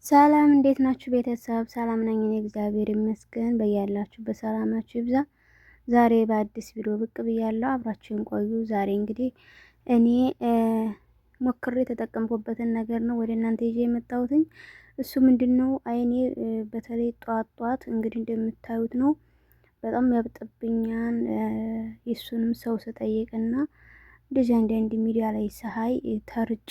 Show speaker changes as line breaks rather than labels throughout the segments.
ሰላም እንዴት ናችሁ ቤተሰብ? ሰላም ነኝ እኔ እግዚአብሔር ይመስገን። በያላችሁበት ሰላማችሁ ይብዛ። ዛሬ በአዲስ ቪዲዮ ብቅ ብያለሁ። አብራችሁን ቆዩ። ዛሬ እንግዲህ እኔ ሞክሬ የተጠቀምኩበትን ነገር ነው ወደ እናንተ ይዤ የመጣሁትኝ። እሱ ምንድነው? አይኔ በተለይ ጧት እንግዲህ እንደምታዩት ነው በጣም ያብጥብኛል። የሱንም ሰው ስጠይቅና እንደዚህ አንዳንድ ሚዲያ ላይ ፀሐይ ተርጭ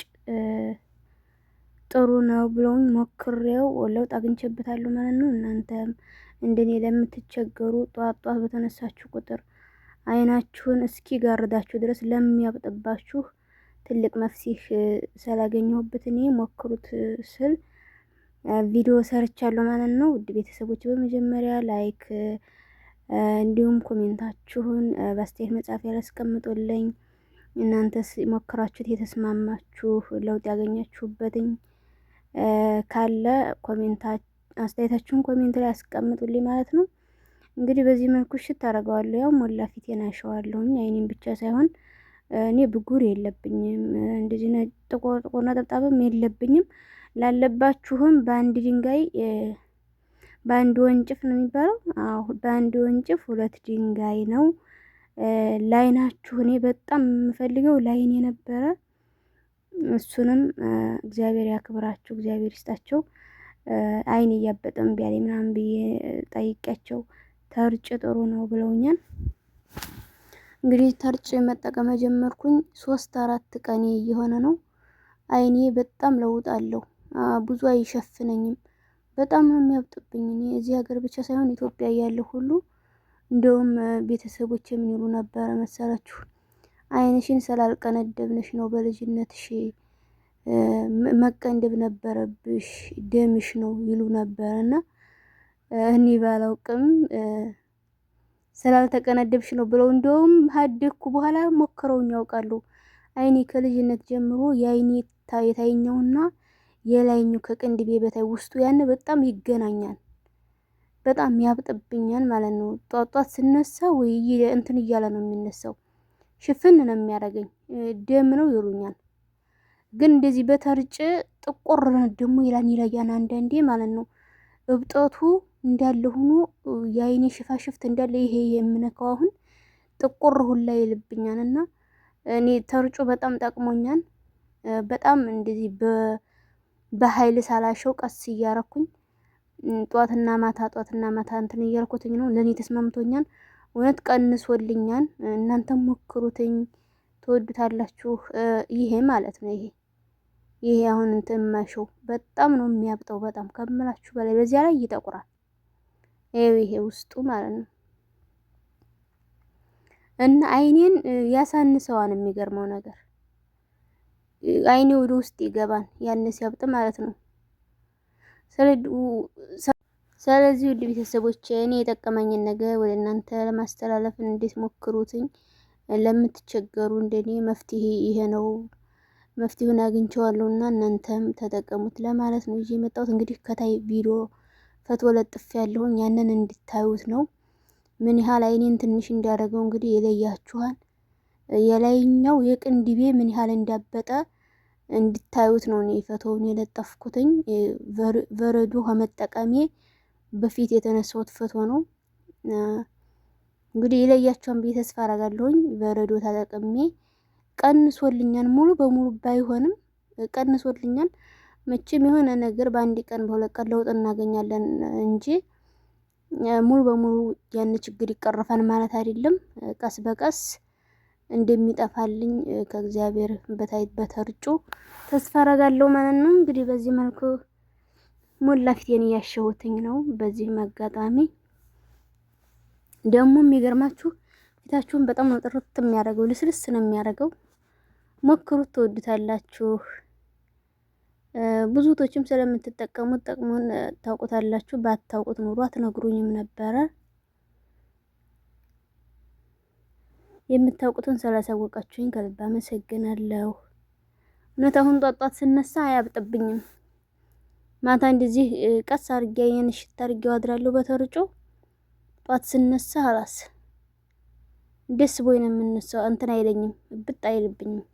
ጥሩ ነው ብለውኝ ሞክሬው ለውጥ አግኝቼበታለሁ ማለት ነው። እናንተም እንደኔ ለምትቸገሩ ጧት በተነሳችሁ ቁጥር አይናችሁን እስኪ ጋርዳችሁ ድረስ ለሚያብጥባችሁ ትልቅ መፍትሄ ስላገኘሁበት እኔ ሞክሩት ስል ቪዲዮ ሰርቻለሁ ማለት ነው። ውድ ቤተሰቦች በመጀመሪያ ላይክ እንዲሁም ኮሜንታችሁን በአስተያየት መጻፊያ ላይ አስቀምጡልኝ። እናንተስ ሞክራችሁት የተስማማችሁ ለውጥ ያገኛችሁበትኝ ካለ አስተያየታችሁን ኮሜንት ላይ አስቀምጡልኝ ማለት ነው። እንግዲህ በዚህ መልኩ እሽት አደርገዋለሁ። ያው ሞላ ፊቴን አሸዋለሁኝ። አይኔን ብቻ ሳይሆን እኔ ብጉር የለብኝም፣ እንደዚህ ጥቁር ነጠብጣብም የለብኝም። ላለባችሁም በአንድ ወንጭፍ ነው የሚባለው። አዎ በአንድ ወንጭፍ ሁለት ድንጋይ ነው። ላይናችሁ እኔ በጣም የምፈልገው ላይን የነበረ እሱንም እግዚአብሔር ያክብራቸው፣ እግዚአብሔር ይስጣቸው። አይን እያበጠም ቢያለኝ ምናምን ብዬ ጠይቄያቸው ተርጭ ጥሩ ነው ብለውኛል። እንግዲህ ተርጭ መጠቀም ጀመርኩኝ 3-4 ቀኔ እየሆነ ነው። አይኔ በጣም ለውጥ አለው። ብዙ አይሸፍነኝም። በጣም ነው የሚያብጥብኝ። እኔ እዚህ ሀገር ብቻ ሳይሆን ኢትዮጵያ ያለው ሁሉ እንደውም ቤተሰቦች ምን ይሉ ነበረ መሰላችሁ? አይንሽን ስላልቀነደብነሽ ነው በልጅነትሽ መቀንደብ ነበረብሽ፣ ደምሽ ነው ይሉ ነበርና እኔ ባላውቅም ስላልተቀነደብሽ ነው ብለው እንደውም ሀደኩ በኋላ ሞክረውኝ ያውቃሉ። አይኔ ከልጅነት ጀምሮ የአይኔ የታይኛውና የላይኛው ከቅንድቤ በታይ ውስጡ ያን በጣም ይገናኛል። በጣም ያብጥብኛል ማለት ነው። ጧት ስነሳ ወይ እንትን እያለ ነው የሚነሳው። ሽፍን ነው የሚያደርገኝ። ደም ነው ይሉኛል። ግን እንደዚህ በተርጭ ጥቁር ደግሞ ይላያን አንዳንዴ ማለት ነው። እብጠቱ እንዳለ ሆኖ የአይኔ ሽፋሽፍት እንዳለ ይሄ የምነካው አሁን ጥቁር ሁላ ይልብኛልና እኔ ተርጩ በጣም ጠቅሞኛል። በጣም እንደዚህ በኃይል ሳላሸው ቀስ እያረኩኝ ጧትና ማታ እንትን እያልኩትኝ ነው። ለኔ ተስማምቶኛል። እውነት ቀንሶልኛል። እናንተም ሞክሩትኝ ትወዱታላችሁ። ይሄ ማለት ነው ይሄ አሁን እንትን ማሸው በጣም ነው የሚያብጠው፣ በጣም ከምላችሁ በላይ። በዚያ ላይ ይጠቁራል። ይሄ ውስጡ ማለት ነው እና አይኔን ያሳንሰዋን። የሚገርመው ነገር አይኔ ወደ ውስጥ ይገባል ያን ሲያብጥ ማለት ነው። ስለዚህ ውድ ቤተሰቦች እኔ የጠቀመኝን ነገር ወደ እናንተ ለማስተላለፍ እንዴት ሞክሩትኝ። ለምትቸገሩ እንደኔ መፍትሄ ይሄ ነው፣ መፍትሄውን አግኝቼዋለሁና እናንተም ተጠቀሙት ለማለት ነው ይዤ የመጣሁት። እንግዲህ ከታይ ቪዲዮ ፈቶ ለጥፍ ያለሁኝ ያንን እንድታዩት ነው። ምን ያህል አይኔን ትንሽ እንዳደረገው እንግዲህ ይለያችኋል። የላይኛው የቅንድቤ ምን ያህል እንዳበጠ እንድታዩት ነው እኔ ፈቶውን የለጠፍኩትኝ። በረዶ ከመጠቀሜ በፊት የተነሳሁት ፈቶ ነው። እንግዲህ ይለያችኋል ብዬ ተስፋ አደርጋለሁኝ። በረዶ ተጠቅሜ ቀንሶልኛል። ሙሉ በሙሉ ባይሆንም ቀንሶልኛል። መቼም የሆነ ነገር በአንድ ቀን በሁለት ቀን ለውጥ እናገኛለን እንጂ ሙሉ በሙሉ ያን ችግር ይቀርፋል ማለት አይደለም። ቀስ በቀስ እንደሚጠፋልኝ ከእግዚአብሔር በታይት በተርጩ ተስፋ አደርጋለሁ ማለት ነው። እንግዲህ በዚህ መልኩ ሞላ ፊቴን እያሸሁትኝ ነው። በዚህ አጋጣሚ ደግሞ የሚገርማችሁ ፊታችሁን በጣም ነው ጥርት የሚያደርገው፣ ልስልስ ነው የሚያደርገው። ሞክሩት፣ ትወዱታላችሁ። ብዙቶችም ስለምትጠቀሙት ጠቅሞን ታውቁታላችሁ። ባታውቁት ኑሮ አትነግሩኝም ነበረ። የምታውቁትን ስላሳወቃችሁኝ ከልብ አመሰግናለሁ። እውነት አሁን ጧት ስነሳ አያብጥብኝም። ማታ እንደዚህ ቀስ አድርጌ አይኔን ሽታ አድርጌው አድራለሁ በተርጮ። ጧት ስነሳ አላስ ደስ ቦይ ነው የምነሳው። እንትን አይለኝም፣ ብጥ አይልብኝም።